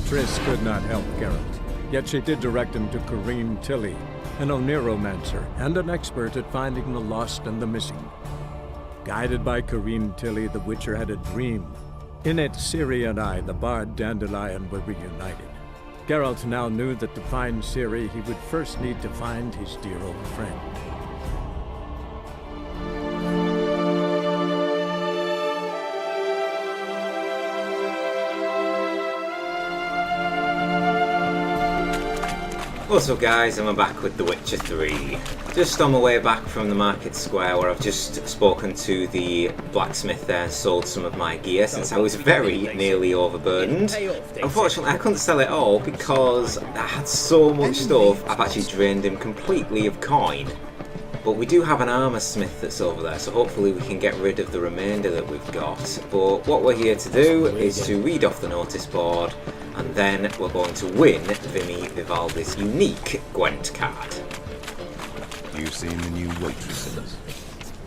Triss could not help Geralt, yet she did direct him to Corrine Tilly, an oneiromancer and an expert at finding the lost and the missing. Guided by Corrine Tilly, the Witcher had a dream. In it, Ciri and I, the bard Dandelion, were reunited. Geralt now knew that to find Ciri, he would first need to find his dear old friend. What's up guys, I'm back with The Witcher 3. Just on my way back from the market square where I've just spoken to the blacksmith there and sold some of my gear since I was very nearly overburdened. Unfortunately I couldn't sell it all because I had so much stuff I've actually drained him completely of coin. But we do have an armour smith that's over there, so hopefully we can get rid of the remainder that we've got. But what we're here to do is to read off the notice board, and then we're going to win Vimy Vivaldi's unique Gwent card. You seen the new waitresses?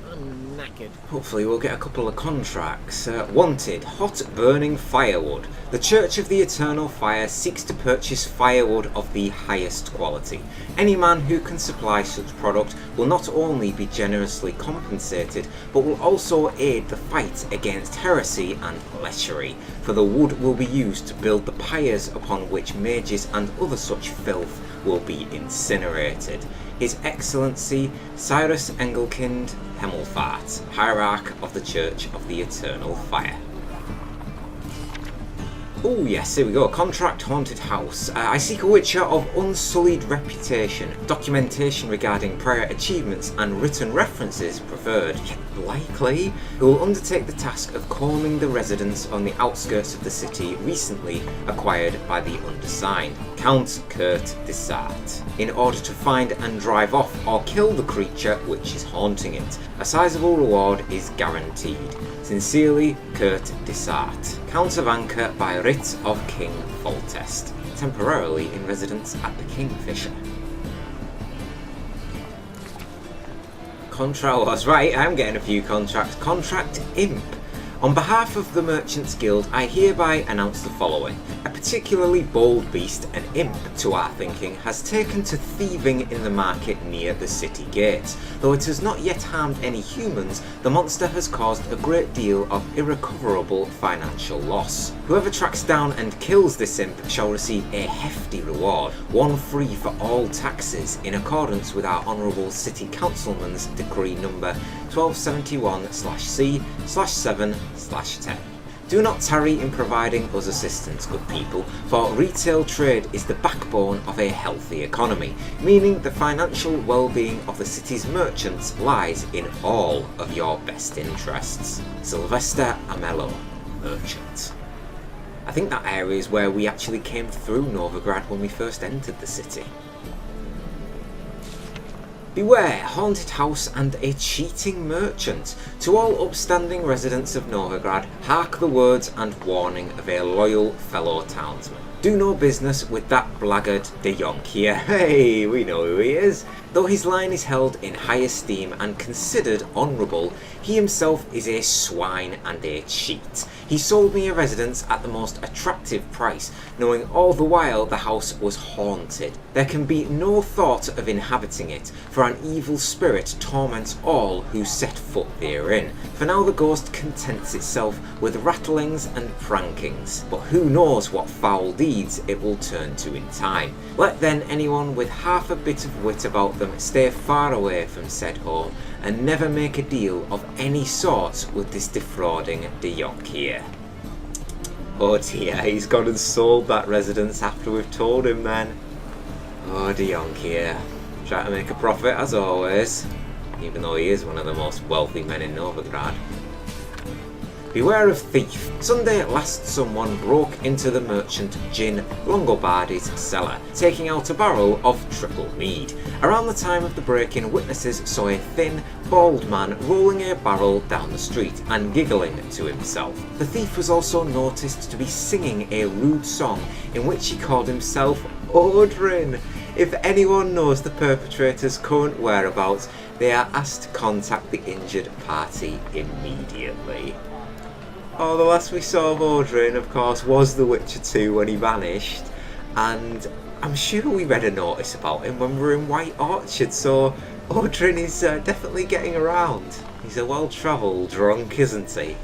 I'm knackered. Hopefully we'll get a couple of contracts. Wanted, hot burning firewood. The Church of the Eternal Fire seeks to purchase firewood of the highest quality. Any man who can supply such product will not only be generously compensated, but will also aid the fight against heresy and lechery, for the wood will be used to build the pyres upon which mages and other such filth will be incinerated. His Excellency Cyrus Engelkind Hemmelfart, Hierarch of the Church of the Eternal Fire. Oh yes, here we go. Contract Haunted House. I seek a Witcher of unsullied reputation. Documentation regarding prior achievements and written references preferred, yet likely, who will undertake the task of calming the residents on the outskirts of the city recently acquired by the undersigned, Count Kurt Desart, in order to find and drive off or kill the creature which is haunting it. A sizable reward is guaranteed. Sincerely, Kurt Desart, Count of Anchor by writ of King Foltest, temporarily in residence at the Kingfisher. Contract was right, I'm getting a few contracts. Contract Imp. On behalf of the Merchants Guild, I hereby announce the following. A particularly bold beast, an imp to our thinking, has taken to thieving in the market near the city gates. Though it has not yet harmed any humans, the monster has caused a great deal of irrecoverable financial loss. Whoever tracks down and kills this imp shall receive a hefty reward, one free for all taxes, in accordance with our Honourable City Councilman's Decree number 1271/C/7/10. Do not tarry in providing us assistance, good people, for retail trade is the backbone of a healthy economy, meaning the financial well-being of the city's merchants lies in all of your best interests. Sylvester Amello, Merchant. I think that area is where we actually came through Novigrad when we first entered the city. Beware, haunted house and a cheating merchant. To all upstanding residents of Novigrad, hark the words and warning of a loyal fellow townsman. Do no business with that blackguard de Jonk here. Hey, we know who he is. Though his line is held in high esteem and considered honourable, he himself is a swine and a cheat. He sold me a residence at the most attractive price, knowing all the while the house was haunted. There can be no thought of inhabiting it, for an evil spirit torments all who set foot therein. For now the ghost contents itself with rattlings and prankings, but who knows what foul deeds it will turn to in time. Let then anyone with half a bit of wit about them stay far away from said home, and never make a deal of any sort with this defrauding de Jonk here. Oh dear, he's gone and sold that residence after we've told him then. Oh, de Jonk here, trying to make a profit as always, even though he is one of the most wealthy men in Novigrad. Beware of thief. Sunday at last someone broke into the merchant Gin Longobardi's cellar, taking out a barrel of triple mead. Around the time of the break-in, witnesses saw a thin, bald man rolling a barrel down the street and giggling to himself. The thief was also noticed to be singing a lewd song in which he called himself Odrin. If anyone knows the perpetrator's current whereabouts, they are asked to contact the injured party immediately. Oh, the last we saw of Audrin, of course, was The Witcher 2 when he vanished. And I'm sure we read a notice about him when we were in White Orchard, so Audrin is definitely getting around. He's a well-travelled drunk, isn't he?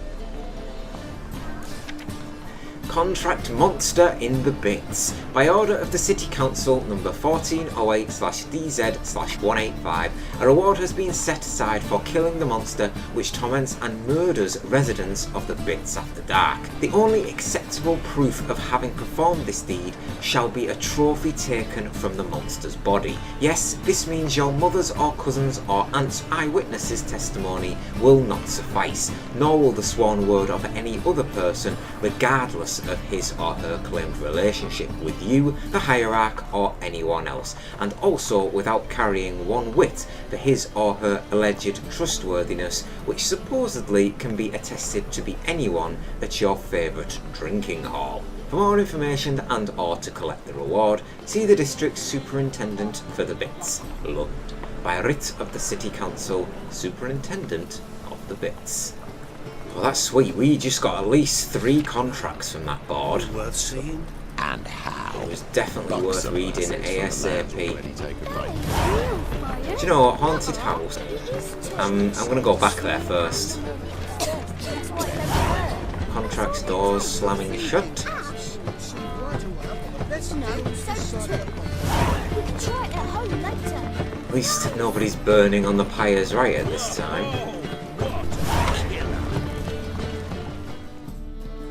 Contract Monster in the Bits. By order of the City Council number 1408/DZ/185, a reward has been set aside for killing the monster which torments and murders residents of the Bits after dark. The only acceptable proof of having performed this deed shall be a trophy taken from the monster's body. Yes, this means your mother's or cousin's or aunt's eyewitness's testimony will not suffice, nor will the sworn word of any other person, regardless of his or her claimed relationship with you, the hierarch, or anyone else, and also without carrying one whit for his or her alleged trustworthiness, which supposedly can be attested to be anyone at your favourite drinking hall. For more information and or to collect the reward, see the District Superintendent for the Bits, Lund. By writ of the City Council, Superintendent of the Bits. Well, that's sweet. We just got at least 3 contracts from that board. Worth seeing? And how? It was definitely worth reading ASAP. Do you know what? Haunted House. I'm going to go back there first. Contracts doors slamming shut. At least nobody's burning on the pyres right at this time.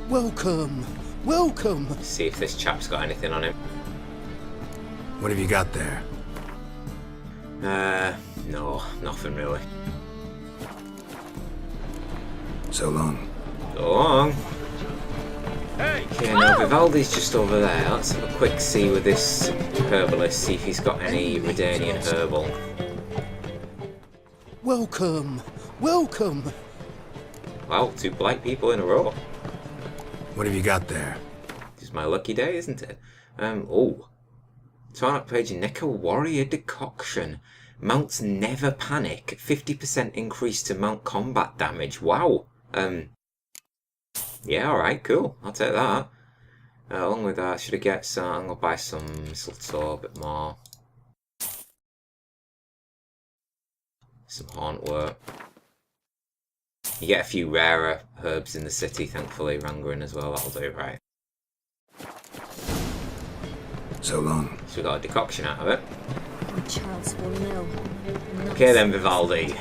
Welcome, welcome. See if this chap's got anything on him. What have you got there? No, nothing really. So long. So long. Okay, now Vivaldi's just over there. Let's have a quick see with this herbalist, see if he's got any Redanian herbal. Welcome, welcome. Wow, 2 polite people in a row. What have you got there? It's my lucky day, isn't it? Oh. Turn up page Necker Warrior Decoction. Mounts never panic. 50% increase to mount combat damage. Wow. Yeah, alright, cool. I'll take that. Along with that, should I get some... I'm going to buy some mistletoe, a bit more. Some hauntwort. You get a few rarer herbs in the city, thankfully. Rangarin as well, that'll do it right. So long. So we got a decoction out of it. Okay then, Vivaldi.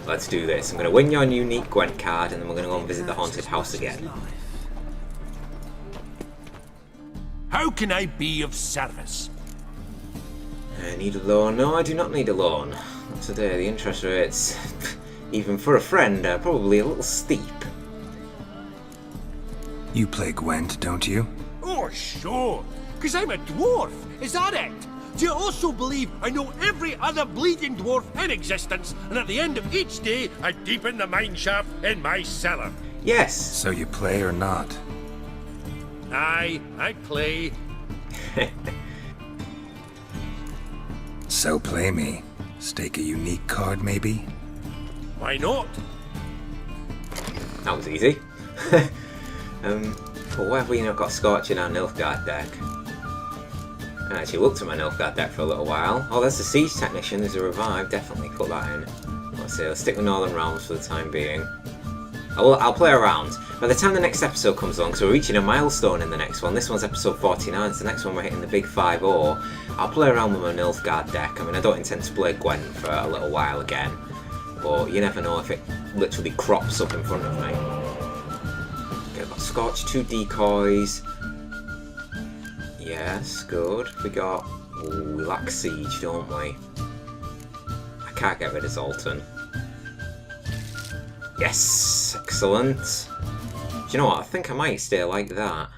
Let's do this. I'm going to win your unique Gwent card, and then we're going to go and visit the haunted house again. How can I be of service? I need a loan. No, I do not need a loan. Not today. The interest rates, even for a friend, are probably a little steep. You play Gwent, don't you? Oh, sure. Because I'm a dwarf. Is that it? Do you also believe I know every other bleeding dwarf in existence, and at the end of each day, I deepen the mine shaft in my cellar? Yes. So you play or not? Aye, I play. So play me. Stake a unique card, maybe? Why not? That was easy. But why have we not got Scorch in our Nilfgaard deck? I actually looked at my Nilfgaard deck for a little while. Oh, there's the Siege Technician, there's a Revive, definitely put that in. Let's see, let's stick with Northern Realms for the time being. I'll play around. By the time the next episode comes along, so we're reaching a milestone in the next one. This one's episode 49, so the next one we're hitting the big 5-0. I'll play around with my Nilfgaard deck. I mean, I don't intend to play Gwent for a little while again, but you never know if it literally crops up in front of me. Okay, I've got Scorch, 2 decoys. Yes, good. We got... Ooh, we lack Siege, don't we? I can't get rid of Zoltan. Yes! Excellent! Do you know what? I think I might stay like that.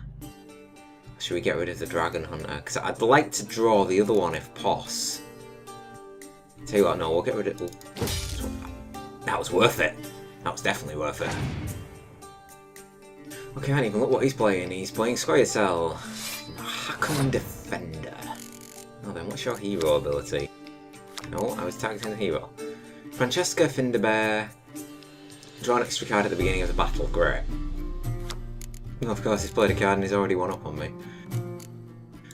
Should we get rid of the Dragon Hunter? Because I'd like to draw the other one if poss. Tell you what, no, we'll get rid of... That was worth it. That was definitely worth it. Okay, I can't even look what he's playing. He's playing Scoia'tael. Hackle Defender. Oh then, what's your hero ability? No, I was targeting the hero. Francesca Finderbear. Draw an extra card at the beginning of the battle. Great. Of course, he's played a card and he's already one up on me.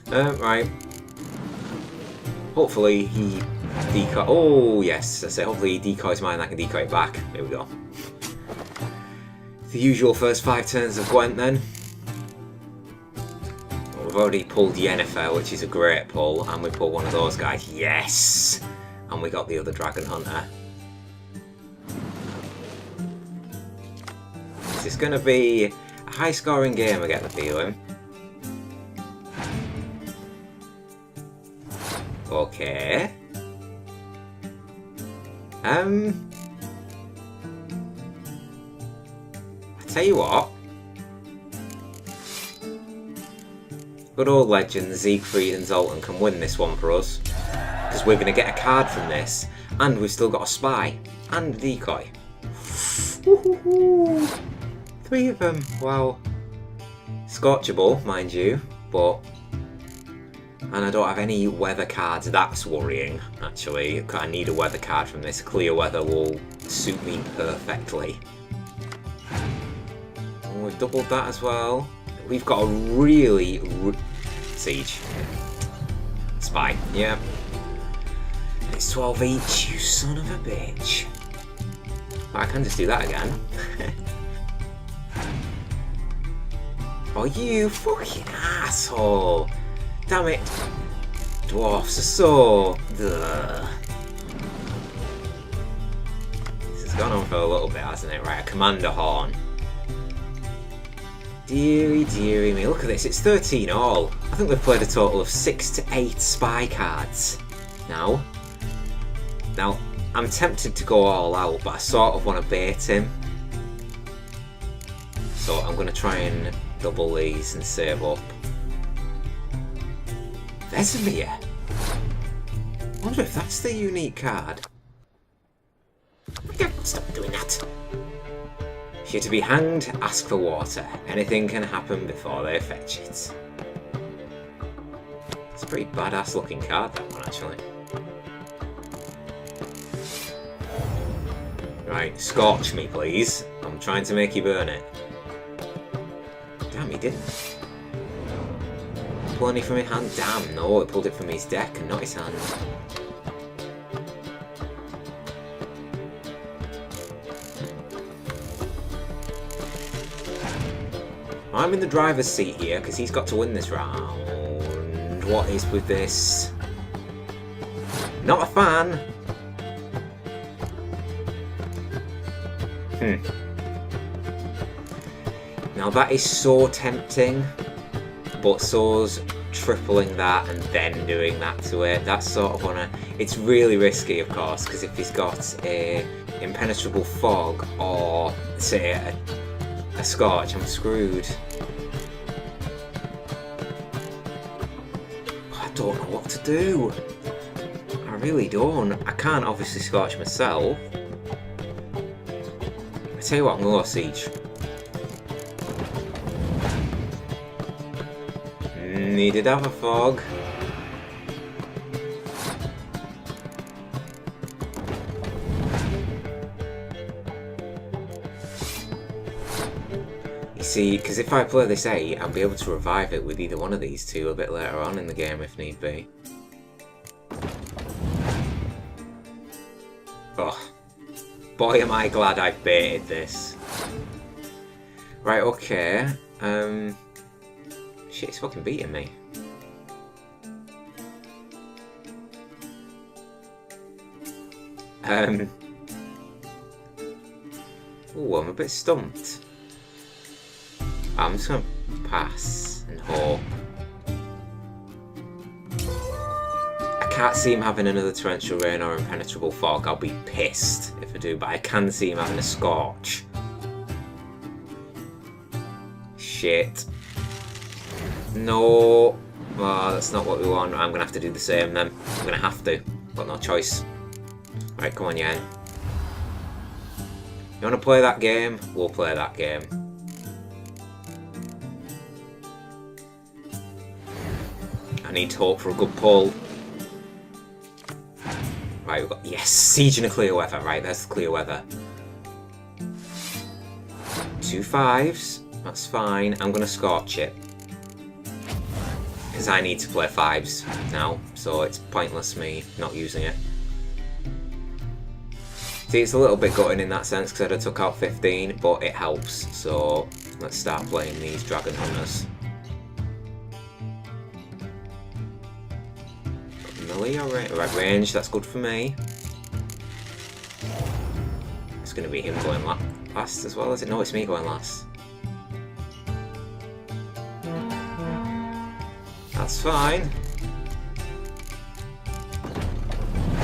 Right. Hopefully he decoy. Oh yes, I say hopefully he decoys mine and I can decoy it back. There we go. The usual first 5 turns of Gwent then. Well, we've already pulled Yennefer, which is a great pull, and we pulled one of those guys. Yes! And we got the other Dragon Hunter. This is going to be a high-scoring game, I get the feeling. Okay. I tell you what. Good old legend Siegfried and Zoltan can win this one for us. Because we're going to get a card from this, and we've still got a spy and a decoy. Woohoo! 3 of them. Wow. Scorchable, mind you, but. And I don't have any weather cards. That's worrying, actually. I need a weather card from this. Clear weather will suit me perfectly. Oh, we've doubled that as well. We've got a really... Siege. Spy, yeah. It's 12 each, you son of a bitch. I can just do that again. Oh, you fucking asshole. Damn it. Dwarfs are so... Ugh. This has gone on for a little bit, hasn't it? Right, a Commander Horn. Deary, deary me. Look at this, it's 13 all. I think we've played a total of 6 to 8 spy cards. Now, I'm tempted to go all out, but I sort of want to bait him. So I'm going to try and double these and save up. Vesemir? I wonder if that's the unique card. Stop doing that. If you're to be hanged, ask for water. Anything can happen before they fetch it. It's a pretty badass looking card, that one, actually. Right, scorch me, please. I'm trying to make you burn it. Damn, he didn't. Pull any from his hand? Damn, no, it pulled it from his deck and not his hand. I'm in the driver's seat here because he's got to win this round. What is with this? Not a fan. Now that is so tempting, but so's tripling that and then doing that to it. That's sort of wanna. It's really risky, of course, because if he's got a impenetrable fog or say a scorch, I'm screwed. I don't know what to do. I really don't. I can't obviously scorch myself. I tell you what, I'm gonna go siege. Needed to have a fog. You see, because if I play this 8, I'll be able to revive it with either one of these two a bit later on in the game if need be. Oh, boy am I glad I baited this. Right, okay. Shit, he's fucking beating me. Ooh, I'm a bit stumped. I'm just gonna pass and hope. I can't see him having another torrential rain or impenetrable fog. I'll be pissed if I do, but I can see him having a scorch. Shit. No. Oh, that's not what we want. I'm gonna have to do the same then. I'm gonna have to. Got no choice. Right, come on, Yen. You wanna play that game? We'll play that game. I need to hope for a good pull. Right, we've got... Yes! Siege and a clear weather. Right, there's the clear weather. 2 5s. That's fine. I'm going to scorch it. Because I need to play 5s now, so it's pointless me not using it. See, it's a little bit gutting in that sense because I'd have took out 15, but it helps. So let's start playing these Dragon Hunters. Melee or right range, that's good for me. It's going to be him going last as well, is it? No, it's me going last. That's fine.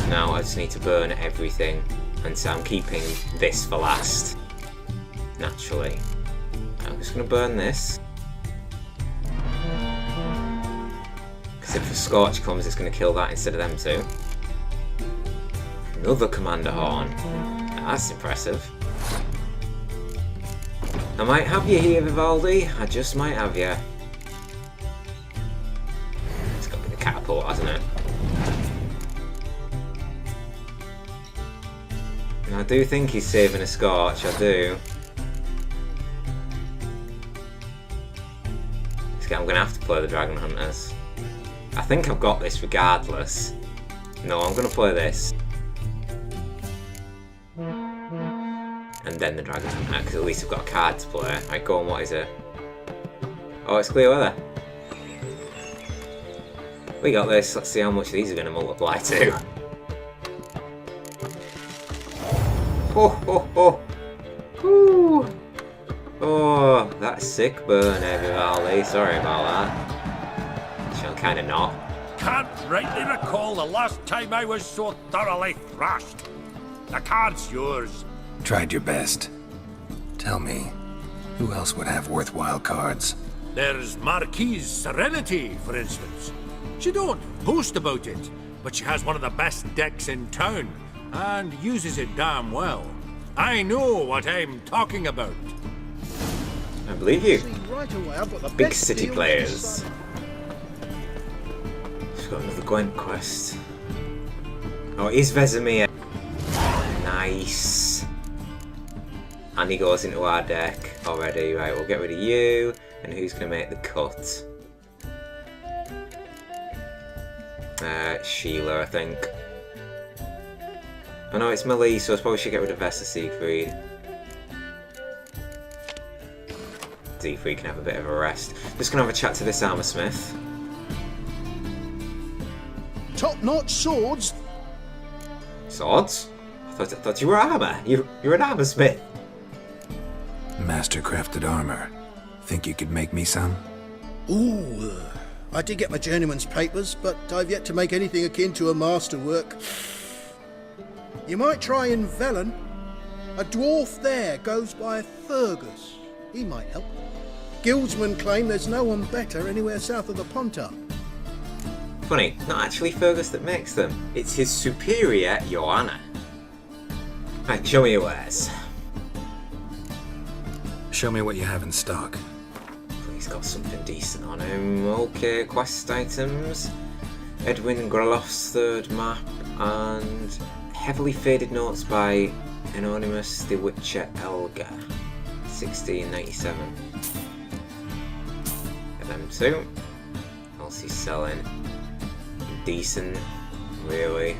Now I just need to burn everything. And so I'm keeping this for last. Naturally. I'm just going to burn this. Because if a Scorch comes, it's going to kill that instead of them two. Another Commander Horn. That's impressive. I might have you here, Vivaldi. I just might have you. It's got to be the catapult, hasn't it? I do think he's saving a Scorch, I do. I'm going to have to play the Dragon Hunters. I think I've got this regardless. No, I'm going to play this. And then the Dragon Hunter, because at least I've got a card to play. Right, go on, what is it? Oh, it's clear weather. We got this, let's see how much these are going to multiply to. Oh, ho, ho. Woo. Oh, that's sick burn, Vivaldi. Sorry about that. Shall kind of not. Can't rightly recall the last time I was so thoroughly thrashed. The card's yours. Tried your best. Tell me, who else would have worthwhile cards? There's Marquise Serenity, for instance. She don't boast about it, but she has one of the best decks in town, and uses it damn well. I know what I'm talking about. I believe you. See, right away, I've got the Big best city deal players. this side. She's got another Gwent quest. Oh, it is Rosemary. Nice. And he goes into our deck already. Right, we'll get rid of you. And who's going to make the cut? Sheila, I think. Oh no, it's Melee, so I suppose we should get rid of Vesta Siegfried. Siegfried can have a bit of a rest. Just going to have a chat to this armor smith. Top-notch swords. Swords? I thought you were armor. You're an armor smith. Master-crafted armor. Think you could make me some? Ooh, I did get my journeyman's papers, but I've yet to make anything akin to a masterwork. You might try in Velen. A dwarf there goes by Fergus. He might help. Guildsmen claim there's no one better anywhere south of the Pontar. Funny, not actually Fergus that makes them. It's his superior, Joanna. Right, show me your wares. Show me what you have in stock. He's got something decent on him. Okay, quest items. Edwin Grelof's third map and heavily faded notes by Anonymous The Witcher Elga. 1697. Get them two. What else he's selling? Decent, really.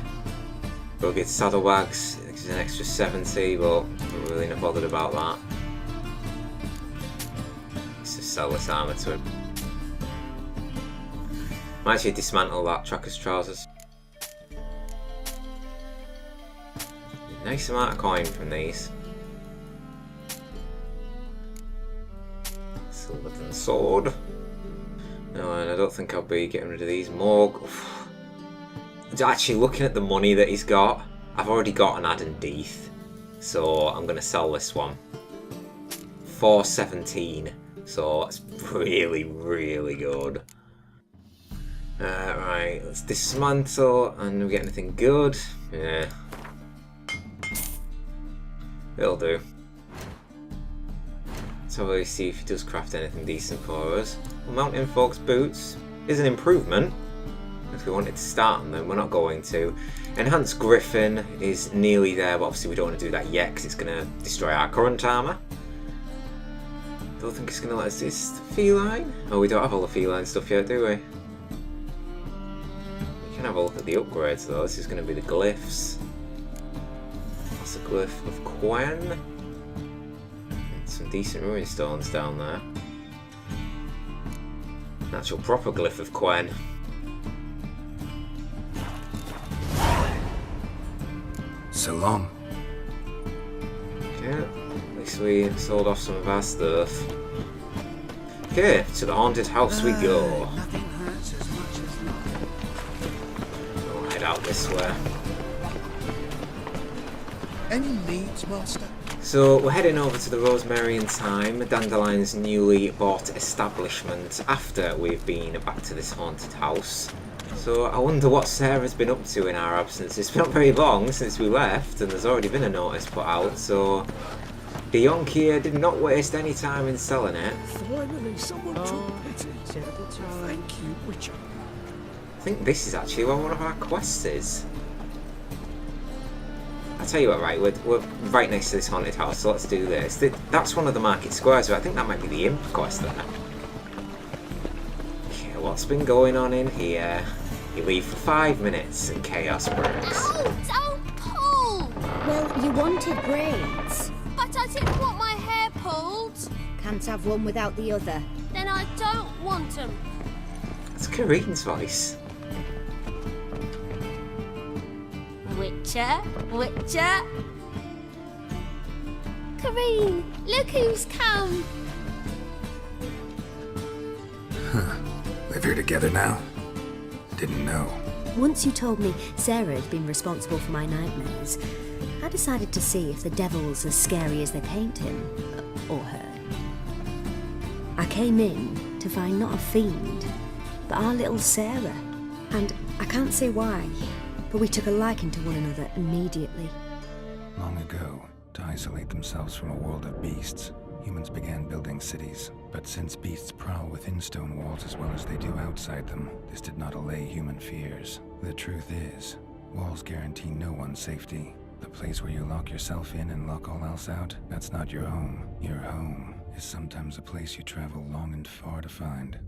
Rugged saddlebags, it's an extra 70, but I'm really not bothered about that. Let's just sell this armour to him. Might actually dismantle that tracker's trousers. Nice amount of coin from these. Silverton sword. No, and I don't think I'll be getting rid of these. Morg. Actually, looking at the money that he's got, I've already got an Adden Deeth, so I'm going to sell this one. 417, so it's really, really good. Right, let's dismantle, and we get anything good? Yeah. It'll do. So we'll see if he does craft anything decent for us. Mountain Folk's Boots is an improvement. If we wanted to start on them, we're not going to. Enhanced Griffin is nearly there, but obviously we don't want to do that yet because it's going to destroy our current armour. Don't think it's going to let us... Is the feline? Oh, we don't have all the feline stuff yet, do we? We can have a look at the upgrades though. This is going to be the glyphs. That's the glyph of Quen. Some decent ruin stones down there. An actual proper glyph of Quen. So long. Okay, at least we sold off some of our stuff. Okay, to the haunted house we go. Nothing hurts as much as nothing. We'll head out this way. Any needs, Master? So we're heading over to the Rosemary and Thyme, Dandelion's newly bought establishment, after we've been back to this haunted house. So I wonder what Sarah's been up to in our absence. It's not very long since we left, and there's already been a notice put out, so the Yonkier did not waste any time in selling it. Finally, someone took pity. Thank you, Witcher. I think this is actually where one of our quests is. I'll tell you what, right, we're right next to this haunted house, so let's do this. That's one of the market squares, but I think that might be the imp quest there. Okay, what's been going on in here? You leave for 5 minutes and chaos breaks. Oh, don't pull! Well, you wanted braids. But I didn't want my hair pulled. Can't have one without the other. Then I don't want them. It's Kareen's voice. Witcher, Witcher. Kareen, look who's come. Live here together now? Didn't know. Once you told me Sarah had been responsible for my nightmares, I decided to see if the devil's as scary as they paint him. Or her. I came in to find not a fiend, but our little Sarah. And I can't say why, but we took a liking to one another immediately. Long ago, to isolate themselves from a world of beasts, humans began building cities. But since beasts prowl within stone walls as well as they do outside them, this did not allay human fears. The truth is, walls guarantee no one's safety. The place where you lock yourself in and lock all else out, that's not your home. Your home is sometimes a place you travel long and far to find.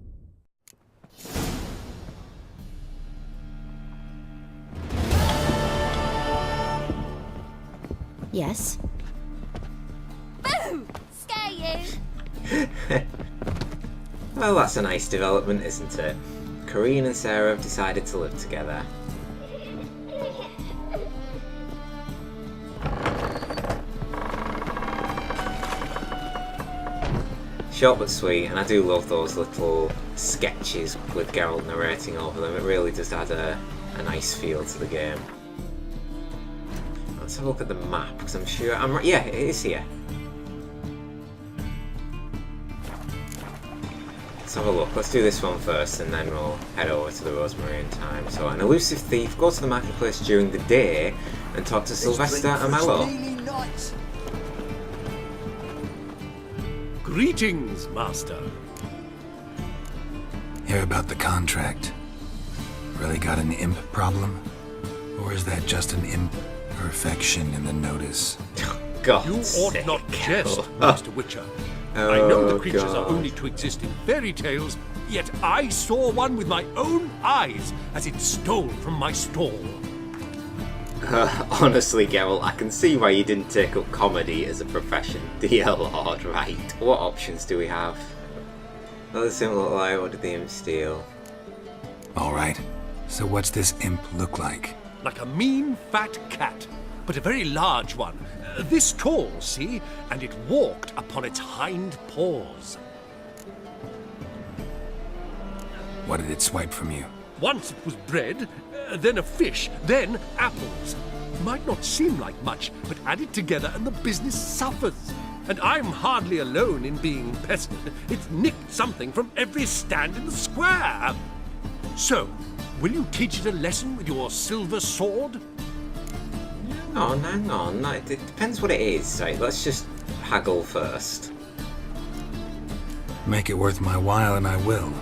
Yes? Boo! Scare you. Well, that's a nice development, isn't it? Kareen and Sarah have decided to live together. Short but sweet, and I do love those little sketches with Geralt narrating over them. It really does add a nice feel to the game. Let's have a look at the map, because I'm sure... yeah, it is here. Let's have a look. Let's do this one first, and then we'll head over to the Rosemary and Thyme. So, an elusive thief, go to the marketplace during the day and talk to Sylvester Amello. Greetings, Master. Hear about the contract? Really got an imp problem? Or is that just an imp perfection in the notice? God, You ought not jest, Geralt. Master Witcher. Oh, I know the creatures God. are only to exist in fairy tales, yet I saw one with my own eyes as it stole from my stall. Honestly, Geralt, I can see why you didn't take up comedy as a profession. Dear Lord, right. What options do we have? Another simple lie, what did the imp steal? Alright, so what's this imp look like? Like a mean, fat cat, but a very large one. This tall, see? And it walked upon its hind paws. What did it swipe from you? Once it was bread, then a fish, then apples. Might not seem like much, but added together and the business suffers. And I'm hardly alone in being pestered. It's nicked something from every stand in the square. So, will you teach it a lesson with your silver sword? Hang on. It depends what it is. Right, let's just haggle first. Make it worth my while and I will.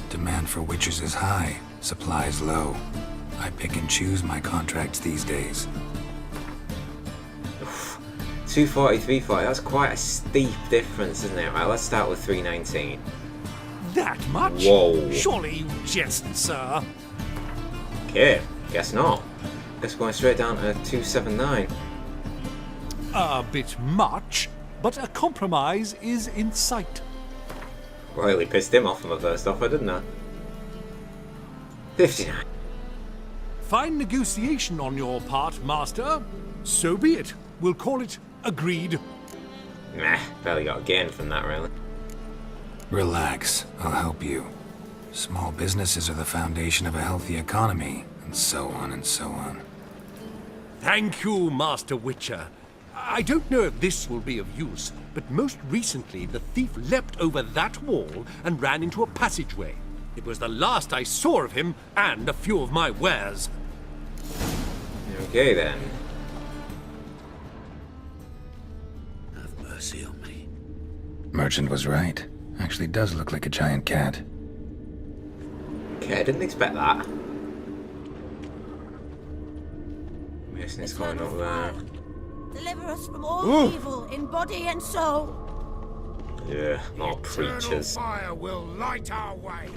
Demand for witches is high, supplies low. I pick and choose my contracts these days. 240, 340. That's quite a steep difference, isn't it? Right, let's start with 319. That much? Whoa. Surely you jest, sir. Okay, guess not. Guess we're going straight down to 279. A bit much, but a compromise is in sight. Royally pissed him off on my first offer, didn't I? 59. Fine negotiation on your part, Master. So be it. We'll call it agreed. Meh, barely got a gain from that, really. Relax, I'll help you. Small businesses are the foundation of a healthy economy, and so on and so on. Thank you, Master Witcher. I don't know if this will be of use, but most recently the thief leapt over that wall and ran into a passageway. It was the last I saw of him and a few of my wares. Okay then. Have mercy on me. Merchant was right. Actually does look like a giant cat. Okay, I didn't expect that. Mason's going up there. Deliver us from all evil in body and soul. Yeah, more preachers. Fire will light our way.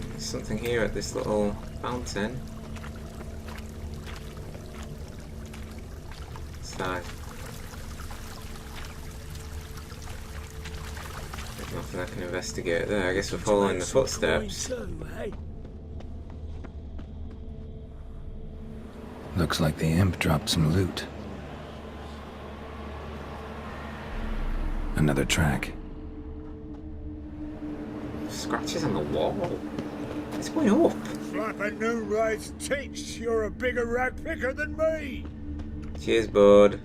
There's something here at this little fountain. What's that? There's nothing I can investigate there. I guess we're following the footsteps. Looks like the imp dropped some loot. Another track. Scratches on the wall. It's going up. Flapping new rice teach you're a bigger rat picker than me. Cheers, bud.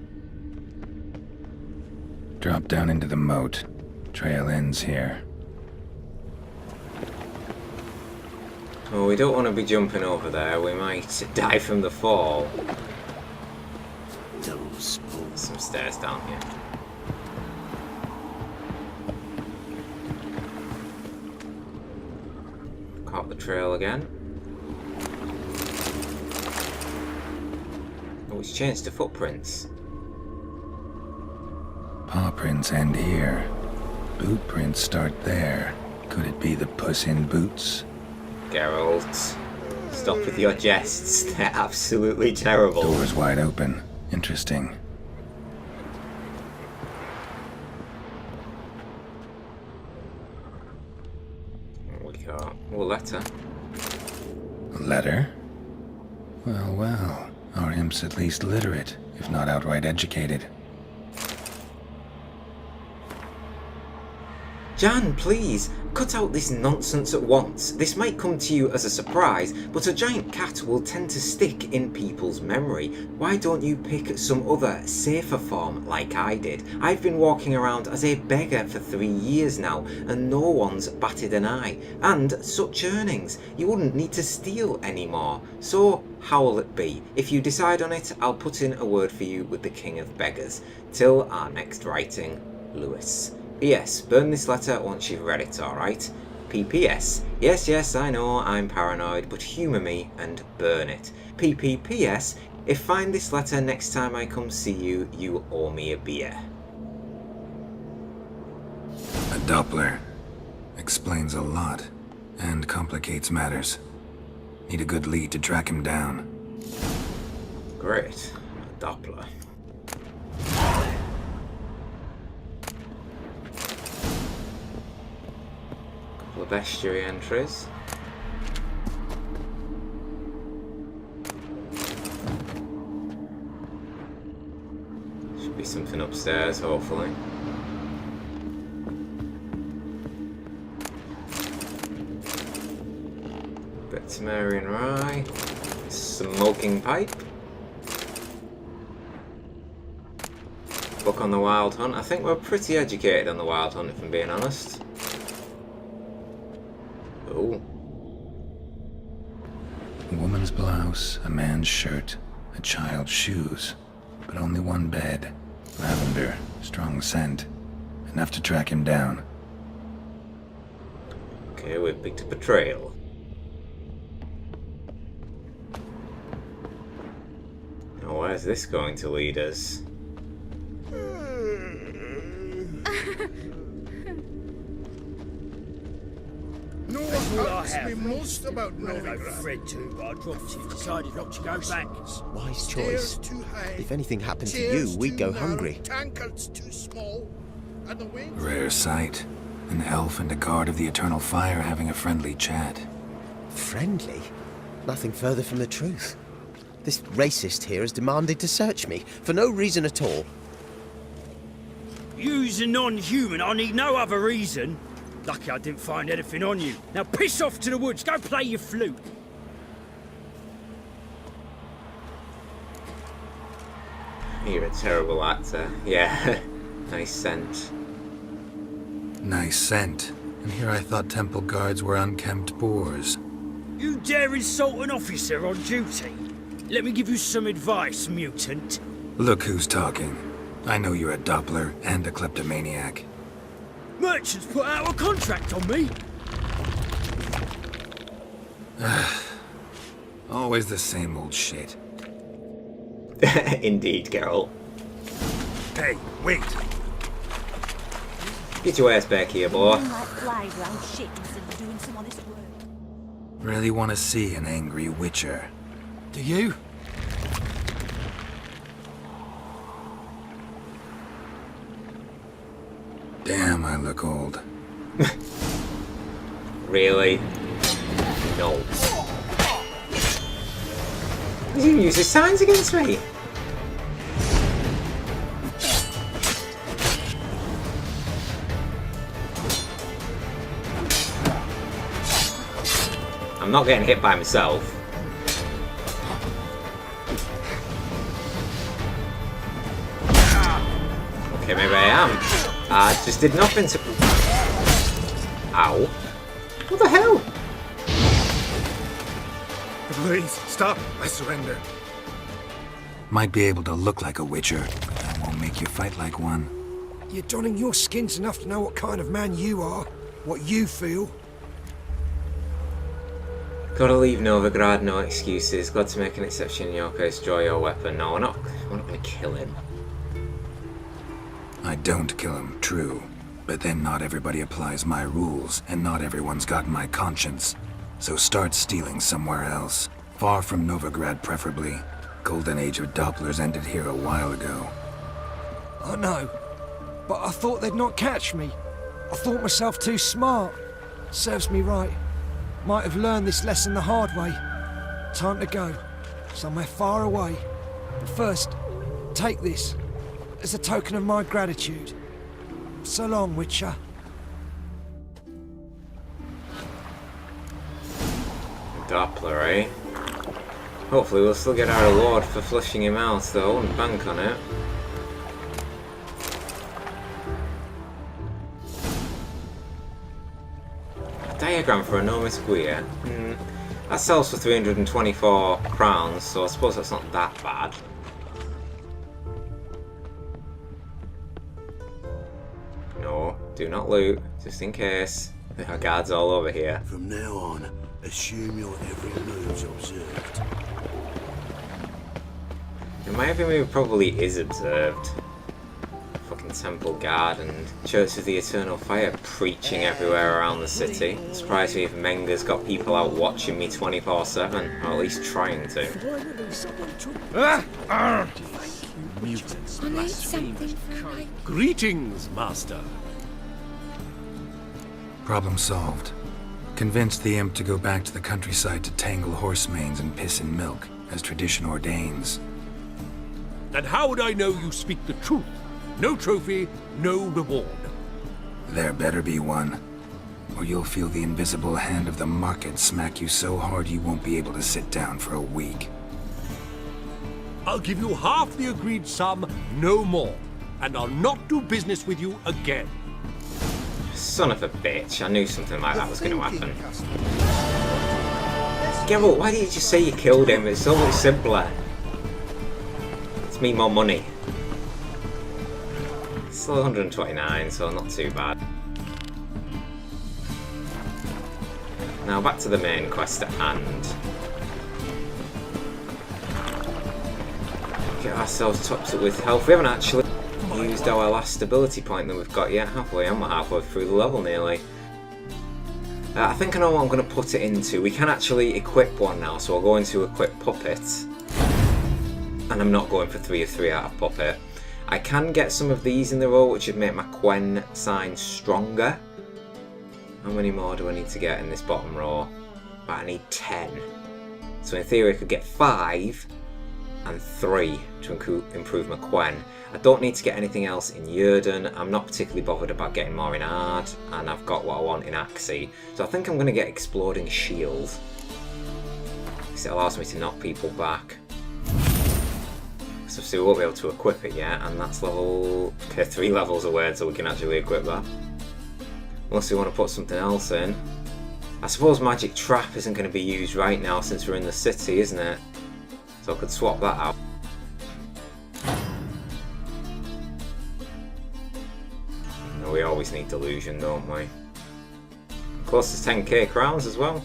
Drop down into the moat. Trail ends here. Oh, we don't want to be jumping over there. We might die from the fall. Some stairs down here. Caught the trail again. Oh, it's changed to footprints. Paw prints end here. Boot prints start there. Could it be the Puss in Boots? Geralt, stop with your jests. They're absolutely terrible. Doors wide open. Interesting. We got a letter. A letter? Well, well. Our imp's at least literate, if not outright educated. Jan, please, cut out this nonsense at once. This might come to you as a surprise, but a giant cat will tend to stick in people's memory. Why don't you pick some other, safer form like I did? I've been walking around as a beggar for 3 years now, and no one's batted an eye. And such earnings, you wouldn't need to steal anymore. So, how'll it be? If you decide on it, I'll put in a word for you with the King of Beggars. Till our next writing, Lewis. P.S. Burn this letter once you've read it, alright? P.P.S. Yes, I know I'm paranoid, but humour me and burn it. P.P.P.S. If find this letter next time I come see you, you owe me a beer. A Doppler. Explains a lot. And complicates matters. Need a good lead to track him down. Great. A Doppler. Couple of bestiary entries. Should be something upstairs, hopefully. Rosemary and Rye. Smoking pipe. Book on the Wild Hunt. I think we're pretty educated on the Wild Hunt, if I'm being honest. Oh. A woman's blouse, a man's shirt, a child's shoes. But only one bed. Lavender, strong scent. Enough to track him down. Okay, we've picked up a trail. Now where's this going to lead us? No one asks me most about Novigrad. Fred too, I dropped it. Decided not to go back. Wise choice. Stairs too high. If anything happened to you, chairs we'd too go narrow, hungry. Tankards too small. And the winds. Rare sight. An elf and a guard of the Eternal Fire having a friendly chat. Friendly? Nothing further from the truth. This racist here has demanded to search me, for no reason at all. You's a non-human, I need no other reason. Lucky I didn't find anything on you. Now piss off to the woods, go play your flute. You're a terrible actor. Yeah, nice scent. Nice scent. And here I thought temple guards were unkempt boors. You dare insult an officer on duty? Let me give you some advice, mutant. Look who's talking. I know you're a Doppler and a kleptomaniac. Merchants put out a contract on me. Always the same old shit. Indeed, Geralt. Hey, wait! Get your ass back here, boy. Like flies round shit instead of doing some honest work. Really want to see an angry witcher. Do you? Damn, I look old. Really? No. He's even used his signs against me. I'm not getting hit by myself. Okay, maybe I am. I just did nothing to... Ow. What the hell? Please, stop! I surrender. Might be able to look like a witcher, but that won't make you fight like one. You're donning your skins enough to know what kind of man you are, what you feel. Gotta leave Novigrad, no excuses. Glad to make an exception in your case, draw your weapon. No, we're not gonna kill him. I don't kill him, true. But then not everybody applies my rules, and not everyone's got my conscience. So start stealing somewhere else. Far from Novigrad, preferably. Golden age of Dopplers ended here a while ago. I know, but I thought they'd not catch me. I thought myself too smart. Serves me right. Might have learned this lesson the hard way. Time to go. Somewhere far away. But first, take this. As a token of my gratitude. So long, Witcher. Doppler, eh? Hopefully we'll still get our reward for flushing him out, though, and bank on it. Diagram for enormous Guia. That sells for 324 crowns, so I suppose that's not that bad. No, do not loot, just in case. There are guards all over here. From now on, assume your every move's observed. My every move probably is observed. Fucking temple guard and Church of the Eternal Fire preaching everywhere around the city. I'm surprised me if Menga's got people out watching me 24/7, or at least trying to. I need something for my... Greetings, Master. Problem solved. Convinced the imp to go back to the countryside to tangle horse manes and piss in milk, as tradition ordains. And how would I know you speak the truth? No trophy, no reward. There better be one, or you'll feel the invisible hand of the market smack you so hard you won't be able to sit down for a week. I'll give you half the agreed sum, no more. And I'll not do business with you again. Son of a bitch, I knew something like that was going to happen. Geralt, why did you just say you killed him? It's so much simpler. It's me more money. Still 129, so not too bad. Now back to the main quest at hand. Get ourselves topped up with health. We haven't actually used our last ability point that we've got yet, have we? I'm halfway through the level nearly. I think I know what I'm going to put it into. We can actually equip one now, so I'll go into equip puppet. And I'm not going for 3 of 3 out of puppet. I can get some of these in the row, which would make my Quen sign stronger. How many more do I need to get in this bottom row? Right, I need 10. So in theory I could get 5 and 3 to improve my Quen. I don't need to get anything else in Yerden. I'm not particularly bothered about getting more in Ard, and I've got what I want in Axii. So I think I'm going to get Exploding Shield, because it allows me to knock people back. So we won't be able to equip it yet, and that's level... okay, 3 levels away until we can actually equip that. Unless we want to put something else in. I suppose Magic Trap isn't going to be used right now since we're in the city, isn't it? So I could swap that out. No, we always need Delusion, don't we? Close to 10k crowns as well.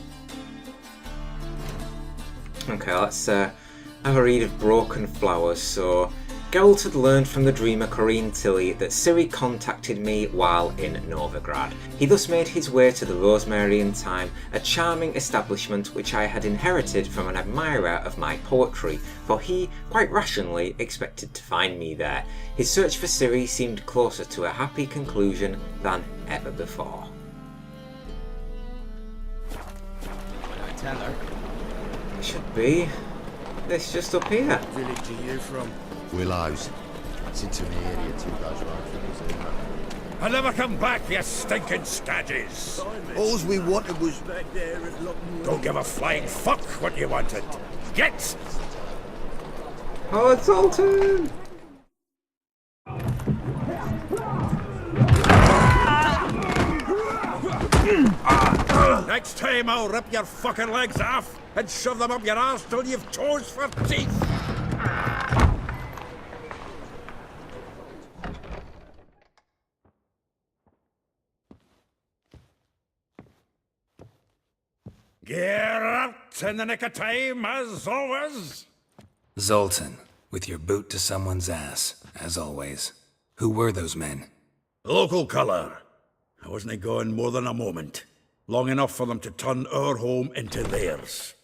Okay, let's have a read of Broken Flowers. So, Geralt had learned from the dreamer Corinne Tilly that Ciri contacted me while in Novigrad. He thus made his way to the Rosemary and Thyme, a charming establishment which I had inherited from an admirer of my poetry, for he, quite rationally, expected to find me there. His search for Ciri seemed closer to a happy conclusion than ever before. When I tell her. It should be this just up here. Village are you from? Willows. It's into the area 2 guys right from the zero. I'll never come back, you stinking stagges. All we wanted was... Don't give a flying fuck what you wanted. Get! Oh, it's Zoltan! Next time I'll rip your fucking legs off and shove them up your arse till you've toes for teeth. Geralt, in the nick of time, as always. Zoltan, with your boot to someone's ass, as always. Who were those men? Local colour. I wasn't gone more than a moment. Long enough for them to turn our home into theirs.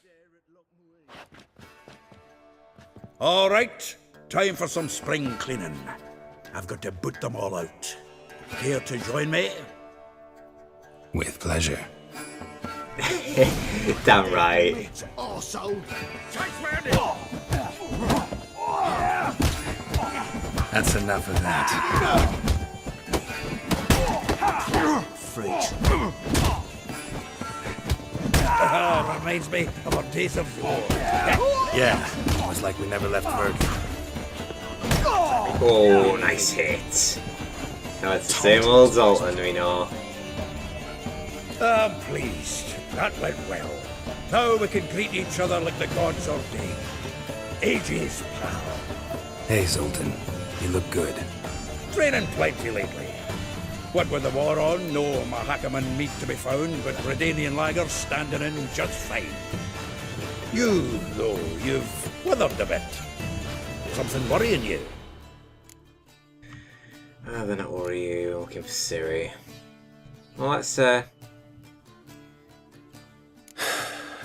All right, time for some spring cleaning. I've got to boot them all out. Care to join me? With pleasure. Damn right. That's enough of that. Freak. Reminds me of our days of war. Yeah, it was like we never left Virgin. Oh, nice hit. Now it's the same old Zoltan we know. I'm pleased. That went well. Now we can greet each other like the gods ordained. Ages, pal. Hey, Zoltan. You look good. Training plenty lately. What with the war on, no Mahakaman meat to be found, but Redanian lagers standing in just fine. You, though, you've withered a bit. Something worrying you? They're not worrying you, looking for Ciri. Well, let's,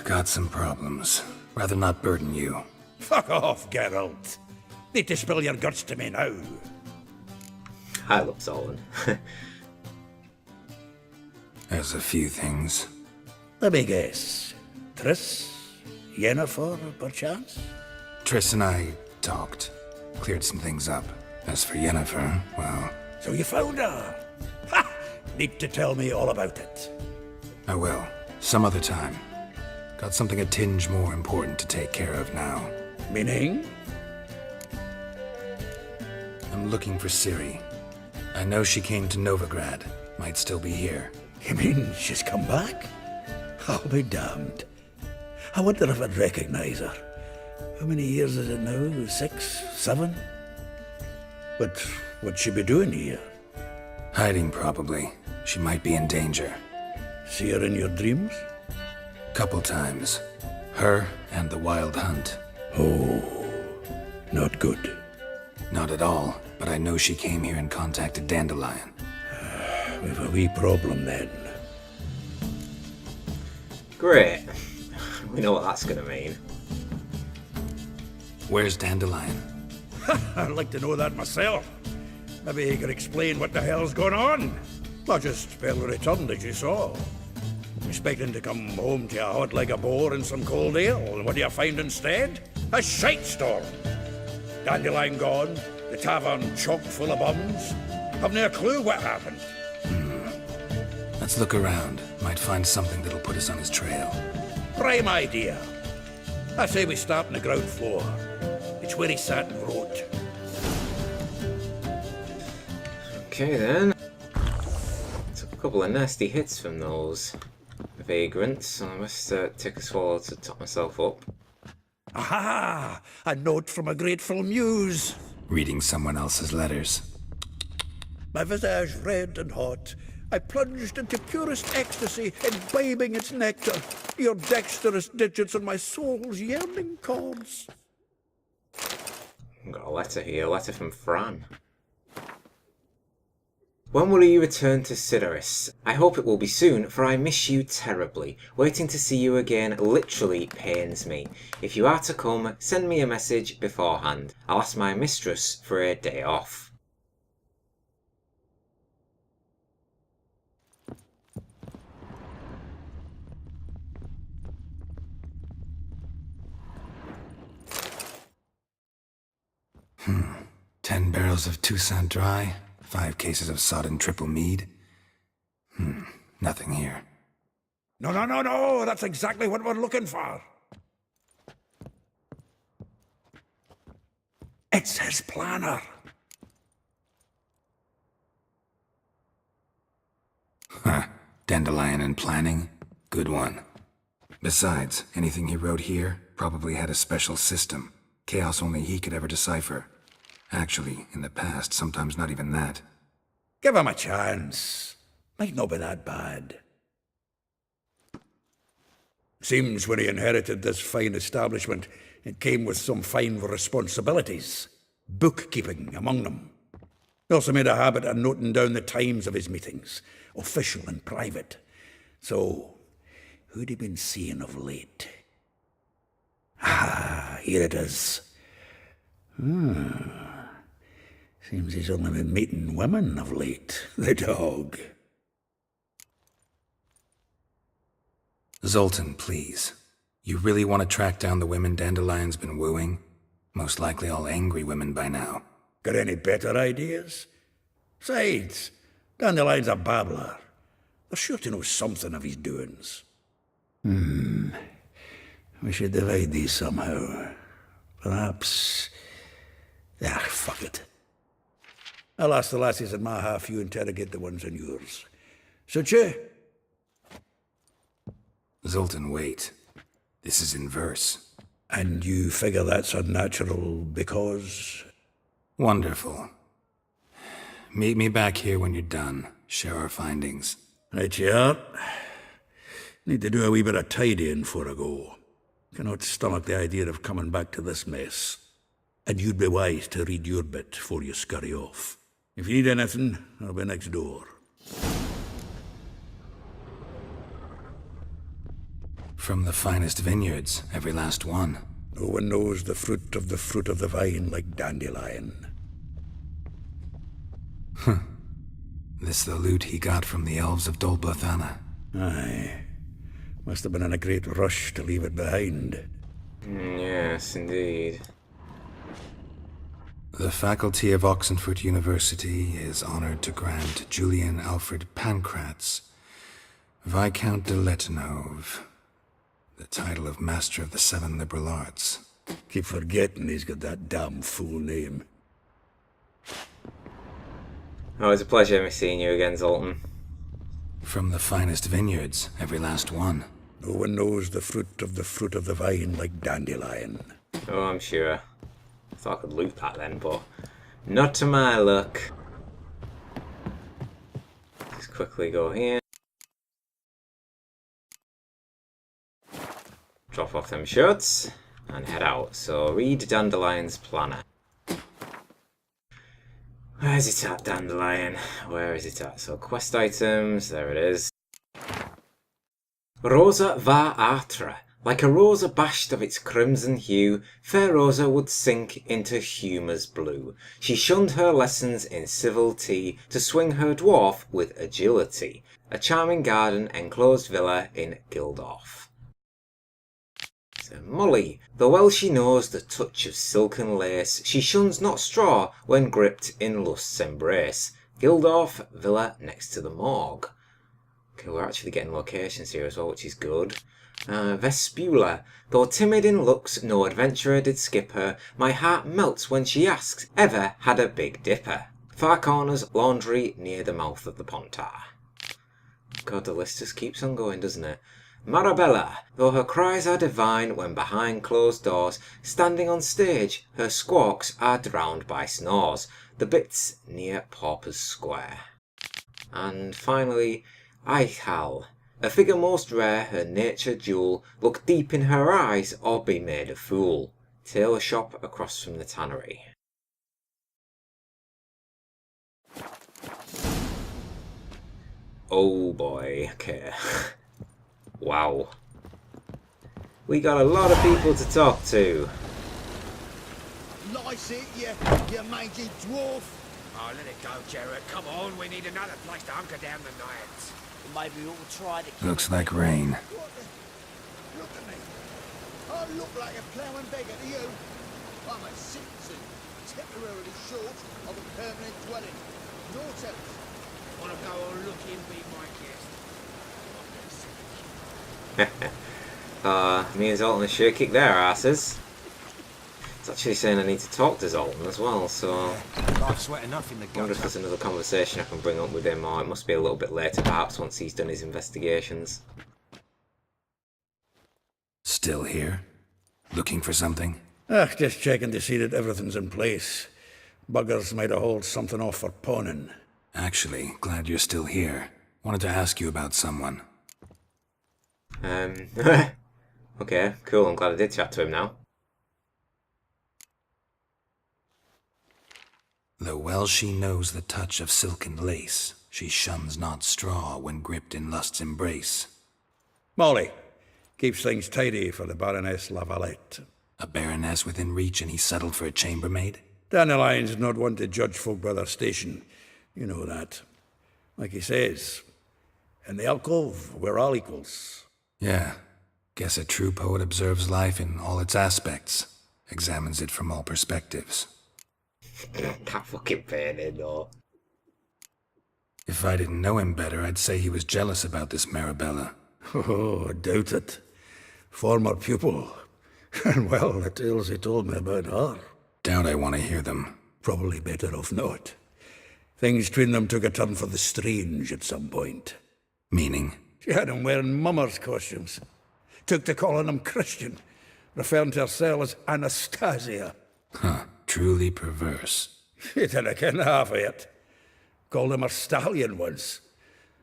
Got some problems. Rather not burden you. Fuck off, Geralt. Need to spill your guts to me now. I love Zoltan. There's a few things. Let me guess. Triss? Yennefer, perchance? Triss and I talked. Cleared some things up. As for Yennefer, well... So you found her? Ha! Need to tell me all about it. I will. Some other time. Got something a tinge more important to take care of now. Meaning? I'm looking for Ciri. I know she came to Novigrad. Might still be here. You mean she's come back? I'll be damned. I wonder if I'd recognize her. How many years is it now? 6? 7? But what'd she be doing here? Hiding, probably. She might be in danger. See her in your dreams? Couple times. Her and the Wild Hunt. Oh, not good. Not at all, but I know she came here and contacted Dandelion. We've a wee problem then. Great. We know what that's gonna mean. Where's Dandelion? I'd like to know that myself. Maybe he could explain what the hell's going on. I just barely returned, as you saw. Expecting to come home to a hot like a boar and some cold ale, and what do you find instead? A shite storm. Dandelion gone, the tavern chock full of bums. Have no clue what happened. Let's look around. Might find something that'll put us on his trail. Prime idea. I say we start on the ground floor. It's where he sat and wrote. Okay then. Took a couple of nasty hits from those vagrants, so I must take a swallow to top myself up. Aha! A note from a grateful muse. Reading someone else's letters. My visage red and hot, I plunged into purest ecstasy, imbibing its nectar, your dexterous digits on my soul's yearning chords. I've got a letter here, a letter from Fran. When will you return to Sidoris? I hope it will be soon, for I miss you terribly. Waiting to see you again literally pains me. If you are to come, send me a message beforehand. I'll ask my mistress for a day off. Hmm. 10 barrels of Toussaint Dry, 5 cases of sodden triple mead. Nothing here. No, that's exactly what we're looking for. It's his planner. Huh. Dandelion and planning? Good one. Besides, anything he wrote here probably had a special system. Chaos only he could ever decipher. Actually, in the past, sometimes not even that. Give him a chance. Might not be that bad. Seems when he inherited this fine establishment, it came with some fine responsibilities. Bookkeeping among them. He also made a habit of noting down the times of his meetings, official and private. So, who'd he been seeing of late? Ah, here it is. Seems he's only been meeting women of late, the dog. Zoltan, please. You really want to track down the women Dandelion's been wooing? Most likely all angry women by now. Got any better ideas? Besides, Dandelion's a babbler. They're sure to know something of his doings. We should divide these somehow. Perhaps... fuck it. I'll ask the lassies in my half, you interrogate the ones in yours. Suit you? Zoltan, wait. This is in verse. And you figure that's unnatural because... Wonderful. Meet me back here when you're done. Share our findings. Right you are. Need to do a wee bit of tidying before I go. Cannot stomach the idea of coming back to this mess. And you'd be wise to read your bit before you scurry off. If you need anything, I'll be next door. From the finest vineyards, every last one. No one knows the fruit of the vine like Dandelion. This the loot he got from the elves of Dol Blathanna. Aye. Must have been in a great rush to leave it behind. Yes, indeed. The faculty of Oxenford University is honored to grant Julian Alfred Pancratz, Viscount de Letenove, the title of Master of the Seven Liberal Arts. Keep forgetting he's got that damn full name. Oh, it's a pleasure seeing you again, Zoltan. From the finest vineyards, every last one. No one knows the fruit of the vine like Dandelion. Oh, I'm sure. I thought I could loot that then, but not to my luck. Just quickly go here. Drop off them shirts and head out. So read Dandelion's planner. Where's it at, Dandelion? Where is it at? So, quest items, there it is. Rosa va atra. Like a rose abashed of its crimson hue, fair Rosa would sink into humour's blue. She shunned her lessons in civility to swing her dwarf with agility. A charming garden enclosed villa in Gildorf. So Molly, though well she knows the touch of silken lace, she shuns not straw when gripped in lust's embrace. Gildorf villa next to the morgue. Okay, we're actually getting locations here as well, which is good. Vespula, though timid in looks, no adventurer did skip her. My heart melts when she asks, ever had a Big Dipper? Far Corners laundry near the mouth of the Pontar. God, the list just keeps on going, doesn't it? Marabella, though her cries are divine when behind closed doors, standing on stage, her squawks are drowned by snores. The bits near Pauper's Square. And finally, Eichhal, a figure most rare, her nature jewel, look deep in her eyes or be made a fool. Tailor shop across from the tannery. Oh boy, okay. Wow. We got a lot of people to talk to. Lice it, you mangy dwarf. Oh, let it go, Geralt. Come on, we need another place to hunker down the night. Maybe we'll try to... Looks like rain. Look at me. I look like a ploughing beggar to you. I'm a citizen, temporarily short of a permanent dwelling. Naught else. Wanna go on looking, be my guest. Me and Zoltan are sure kick their asses. It's actually saying I need to talk to Zoltan as well, so I've sweat enough in the I wonder if there's another conversation I can bring up with him, or it must be a little bit later, perhaps once he's done his investigations. Still here? Looking for something? Just checking to see that everything's in place. Buggers might have hauled something off for pawning. Actually, glad you're still here. Wanted to ask you about someone. Okay, cool, I'm glad I did chat to him now. Though well she knows the touch of silken lace, she shuns not straw when gripped in lust's embrace. Molly, keeps things tidy for the Baroness Lavalette. A baroness within reach and he settled for a chambermaid? Dandelion's not one to judge folk by their station. You know that. Like he says, in the alcove, we're all equals. Yeah. Guess a true poet observes life in all its aspects, examines it from all perspectives. That fucking pain, though. If I didn't know him better, I'd say he was jealous about this Marabella. Oh, I doubt it. Former pupil. And well, the tales he told me about her. Doubt I want to hear them. Probably better off not. Things between them took a turn for the strange at some point. Meaning? She had him wearing mummers' costumes. Took to calling him Christian, referring to herself as Anastasia. Huh, truly perverse. He didn't ken half of it. Called him her stallion once.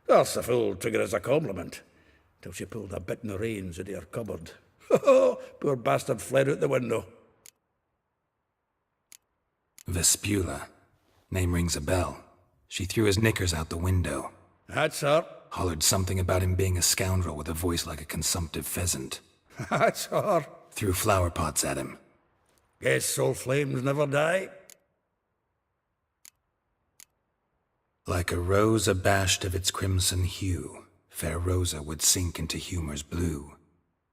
That's the fool took it as a compliment, till she pulled a bit in the reins into her cupboard. Poor bastard fled out the window. Vespula. Name rings a bell. She threw his knickers out the window. That's her. Hollered something about him being a scoundrel with a voice like a consumptive pheasant. That's her. Threw flower pots at him. Guess soul flames never die. Like a rose abashed of its crimson hue, fair Rosa would sink into humor's blue.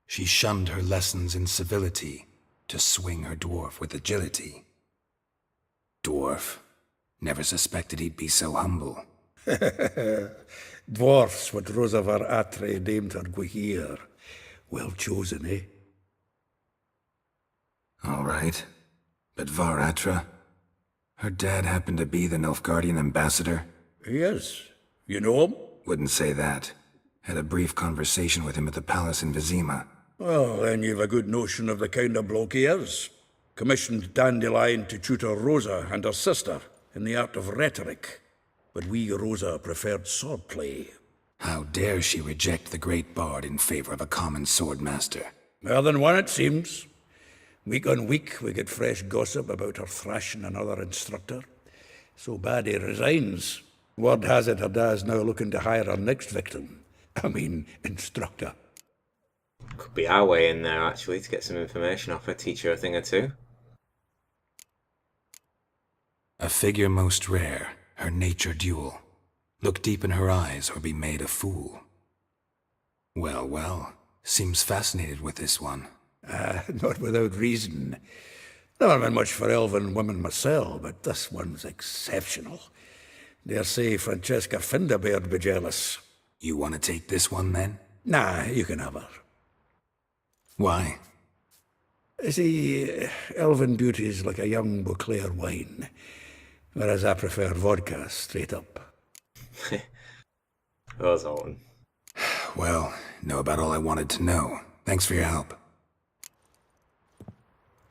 She shunned her lessons in civility to swing her dwarf with agility. Dwarf. Never suspected he'd be so humble. Dwarfs what Rosa var Atre named her Guihir. Well chosen, eh? All right. But Var Atra? Her dad happened to be the Nilfgaardian ambassador? He is. You know him? Wouldn't say that. Had a brief conversation with him at the palace in Vizima. Well, then you've a good notion of the kind of bloke he is. Commissioned Dandelion to tutor Rosa and her sister in the art of rhetoric. But we, Rosa, preferred swordplay. How dare she reject the great bard in favor of a common swordmaster? More than one, it seems. Week on week, we get fresh gossip about her thrashing another instructor. So bad he resigns. Word has it her dad's now looking to hire her next victim. I mean, instructor. Could be our way in there, actually, to get some information off her, teach her a thing or two. A figure most rare, her nature dual. Look deep in her eyes or be made a fool. Well, well, seems fascinated with this one. Not without reason. Never been much for elven women myself, but this one's exceptional. Dare say Francesca Finderbeard be jealous. You want to take this one, then? Nah, you can have her. Why? See, elven beauty's like a young Beauclair wine, whereas I prefer vodka straight up. Well, Zoltan. Well, know about all I wanted to know. Thanks for your help.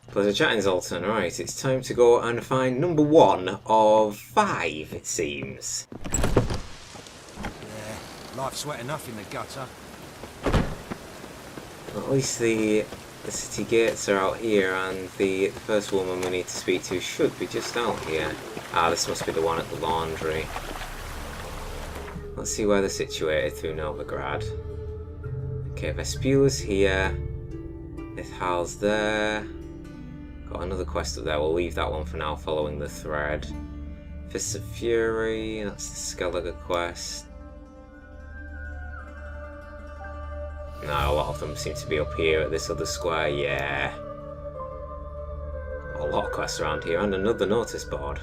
Pleasure chatting, Zoltan. Right, it's time to go and find number 1 of 5, it seems. Yeah, life's wet enough in the gutter. Well, at least the city gates are out here, and the first woman we need to speak to should be just out here. Ah, this must be the one at the laundry. Let's see where they're situated through Novigrad. Okay, Vespula's here. Ithal's there. Got another quest up there. We'll leave that one for now, following the thread. Fists of Fury, that's the Skellige quest. No, a lot of them seem to be up here at this other square, yeah. Got a lot of quests around here, and another notice board.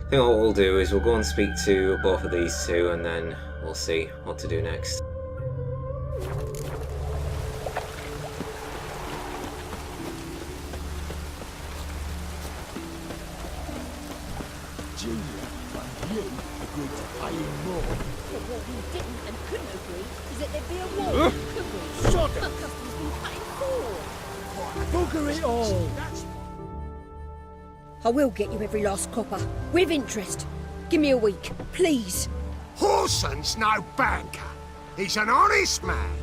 I think what we'll do is we'll go and speak to both of these two, and then we'll see what to do next. Junior, but you agreed to pay him more. But what we didn't and couldn't agree is that there'd be a war, could we? Shut Our up! customers been cutting forward. Bugger it all! I will get you every last copper, with interest. Give me a week, please. Horson's no banker. He's an honest man.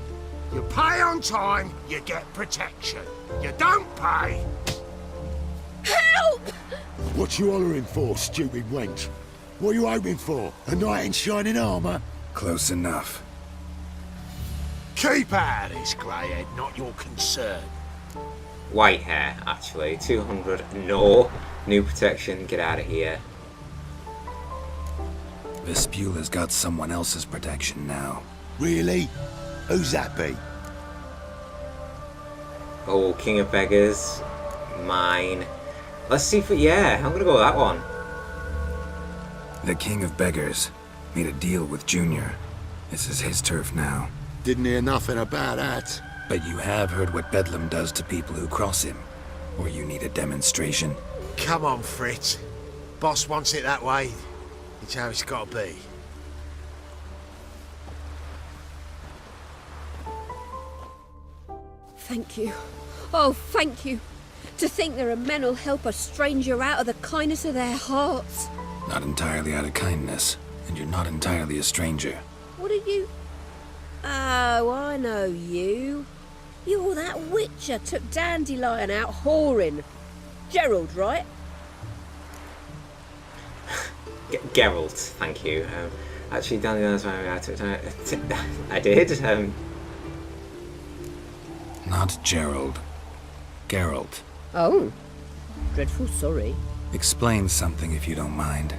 You pay on time, you get protection. You don't pay... Help! What you hollering for, stupid wench? What are you hoping for? A knight in shining armour? Close enough. Keep out of this, greyhead, not your concern. White hair, actually. 200, no. New protection, get out of here. Vespula's got someone else's protection now. Really? Who's that be? Oh, King of Beggars. Mine. Let's see if it, yeah, I'm gonna go with that one. The King of Beggars made a deal with Junior. This is his turf now. Didn't hear nothing about that. But you have heard what Bedlam does to people who cross him. Or you need a demonstration? Come on, Fritz. Boss wants it that way. It's how it's got to be. Thank you. Oh, thank you. To think there are men who'll help a stranger out of the kindness of their hearts. Not entirely out of kindness, and you're not entirely a stranger. What are you... Oh, I know you. You're that witcher took Dandelion out whoring. Gerald, right? Geralt, thank you. Actually, Dandelion's I did. Not Gerald. Geralt. Oh. Dreadful sorry. Explain something if you don't mind.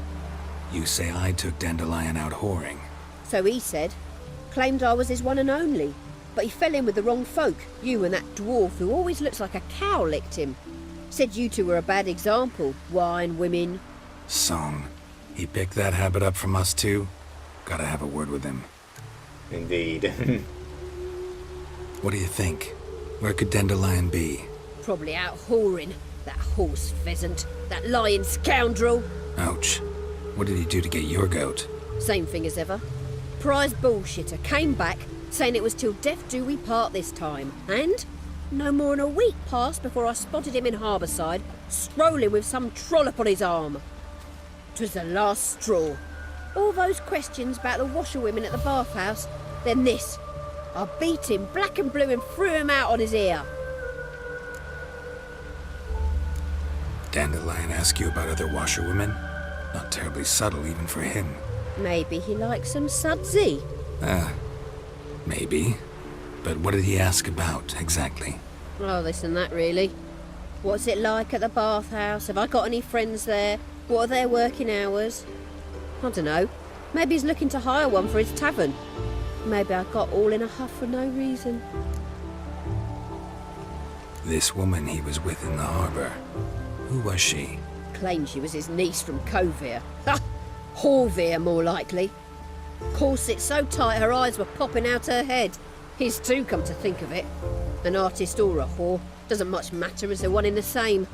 You say I took Dandelion out whoring. So he said. Claimed I was his one and only. But he fell in with the wrong folk. You and that dwarf who always looks like a cow licked him. Said you two were a bad example. Wine, women. Song. He picked that habit up from us too? Gotta have a word with him. Indeed. What do you think? Where could Dandelion be? Probably out whoring. That horse pheasant. That lying scoundrel. Ouch. What did he do to get your goat? Same thing as ever. Prize bullshitter came back, saying it was till death do we part this time. And no more than a week passed before I spotted him in Harbourside, strolling with some trollop on his arm. 'Twas the last straw. All those questions about the washerwomen at the bathhouse, then this. I beat him black and blue and threw him out on his ear. Dandelion ask you about other washerwomen? Not terribly subtle even for him. Maybe he likes some sudsy. Maybe. But what did he ask about, exactly? Oh, this and that, really. What's it like at the bathhouse? Have I got any friends there? What are their working hours? I don't know. Maybe he's looking to hire one for his tavern. Maybe I got all in a huff for no reason. This woman he was with in the harbour. Who was she? Claimed she was his niece from Kovir. Ha! Horvir, more likely. Corset so tight her eyes were popping out her head. His too, come to think of it. An artist or a whore. Doesn't much matter as they're one in the same.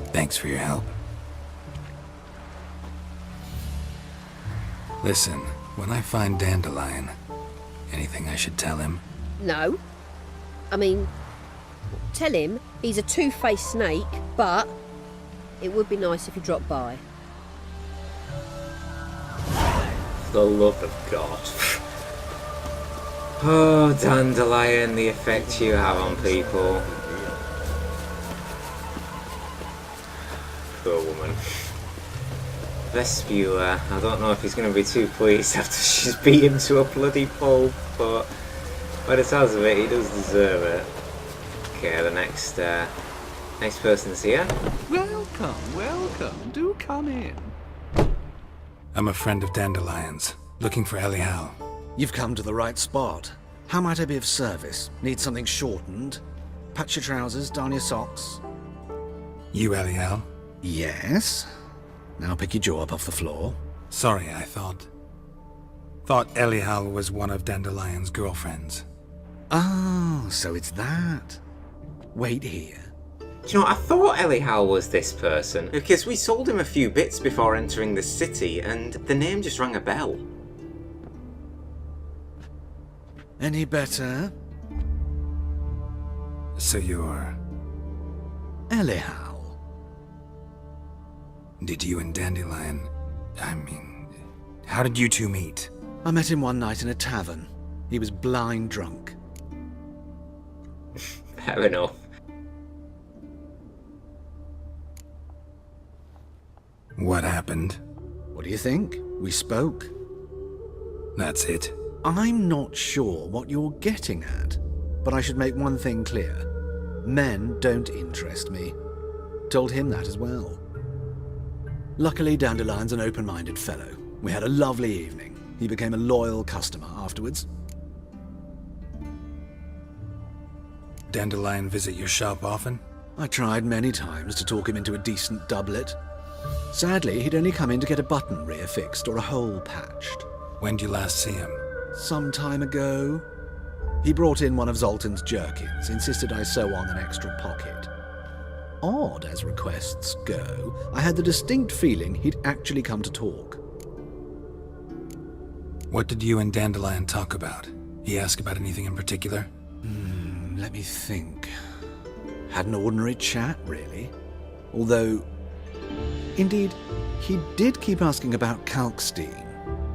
Thanks for your help. Listen, when I find Dandelion, anything I should tell him? No. I mean, tell him he's a two-faced snake, but it would be nice if he dropped by. For the love of God. Oh, Dandelion, the effect you have on people. Poor woman. Vespula, I don't know if he's going to be too pleased after she's beat him to a bloody pulp, but by the sounds of it, he does deserve it. Okay, the next person's here. Welcome, welcome. Do come in. I'm a friend of Dandelion's, looking for Elial. You've come to the right spot. How might I be of service? Need something shortened? Patch your trousers, darn your socks. You Elial? Yes. Now pick your jaw up off the floor. Sorry, I thought Elial was one of Dandelion's girlfriends. Oh, so it's that. Wait here. Do you know what? I thought Elial was this person, because we sold him a few bits before entering the city, and the name just rang a bell. Any better? So you're... Elial. Did you and Dandelion... how did you two meet? I met him one night in a tavern. He was blind drunk. Fair enough. What happened? What do you think? We spoke. That's it. I'm not sure what you're getting at, but I should make one thing clear. Men don't interest me. Told him that as well. Luckily, Dandelion's an open-minded fellow. We had a lovely evening. He became a loyal customer afterwards. Dandelion visit your shop often? I tried many times to talk him into a decent doublet. Sadly, he'd only come in to get a button rear fixed or a hole patched. When did you last see him? Some time ago. He brought in one of Zoltan's jerkins, insisted I sew on an extra pocket. Odd as requests go, I had the distinct feeling he'd actually come to talk. What did you and Dandelion talk about? He asked about anything in particular? Let me think. Had an ordinary chat, really. Although, indeed, he did keep asking about Kalkstein.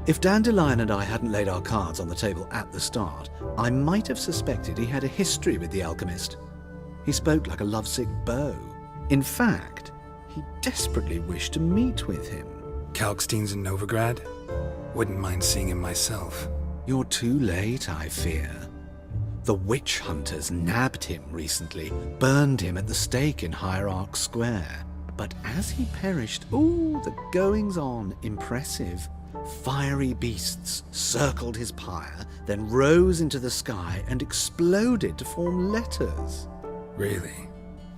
If Dandelion and I hadn't laid our cards on the table at the start, I might have suspected he had a history with the alchemist. He spoke like a lovesick beau. In fact, he desperately wished to meet with him. Kalkstein's in Novigrad? Wouldn't mind seeing him myself. You're too late, I fear. The witch hunters nabbed him recently, burned him at the stake in Hierarch Square. But as he perished, the goings-on, impressive. Fiery beasts circled his pyre, then rose into the sky and exploded to form letters. Really?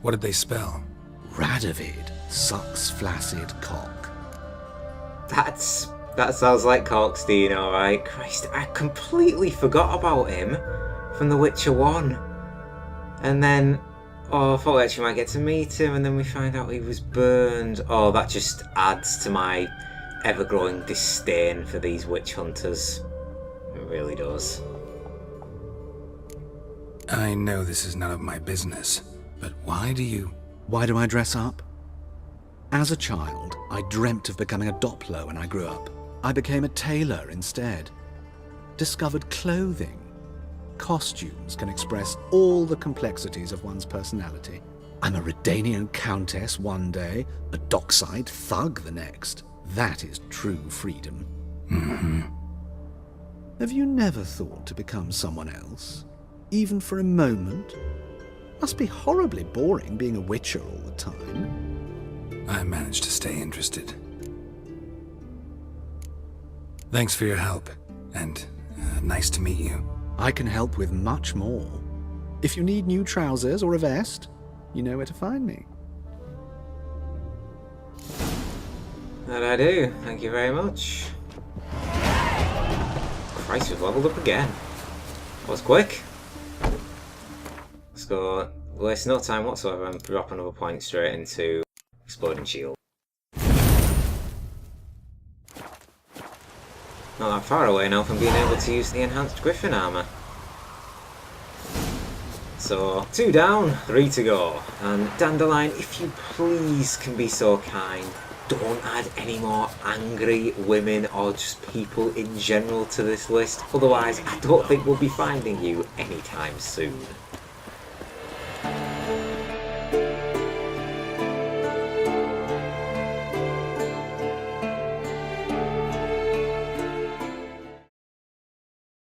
What did they spell? Radovid sucks flaccid cock. That sounds like Kalkstein, alright. Christ, I completely forgot about him from The Witcher 1. And then, I thought we actually might get to meet him, and then we find out he was burned. Oh, that just adds to my ever-growing disdain for these witch hunters. It really does. I know this is none of my business, but why do I dress up? As a child, I dreamt of becoming a Doppler when I grew up. I became a tailor instead. Discovered clothing. Costumes can express all the complexities of one's personality. I'm a Redanian countess one day, a dockside thug the next. That is true freedom. Mm-hmm. Have you never thought to become someone else? Even for a moment? Must be horribly boring being a witcher all the time. I managed to stay interested. Thanks for your help, and nice to meet you. I can help with much more. If you need new trousers or a vest, you know where to find me. That I do. Thank you very much. Christ, we've leveled up again. That was quick. Let's go. Waste no time whatsoever and drop another point straight into Exploding Shield. Not that far away now from being able to use the enhanced Griffin armour. So, 2 down, 3 to go. And Dandelion, if you please can be so kind, don't add any more angry women or just people in general to this list. Otherwise, I don't think we'll be finding you anytime soon.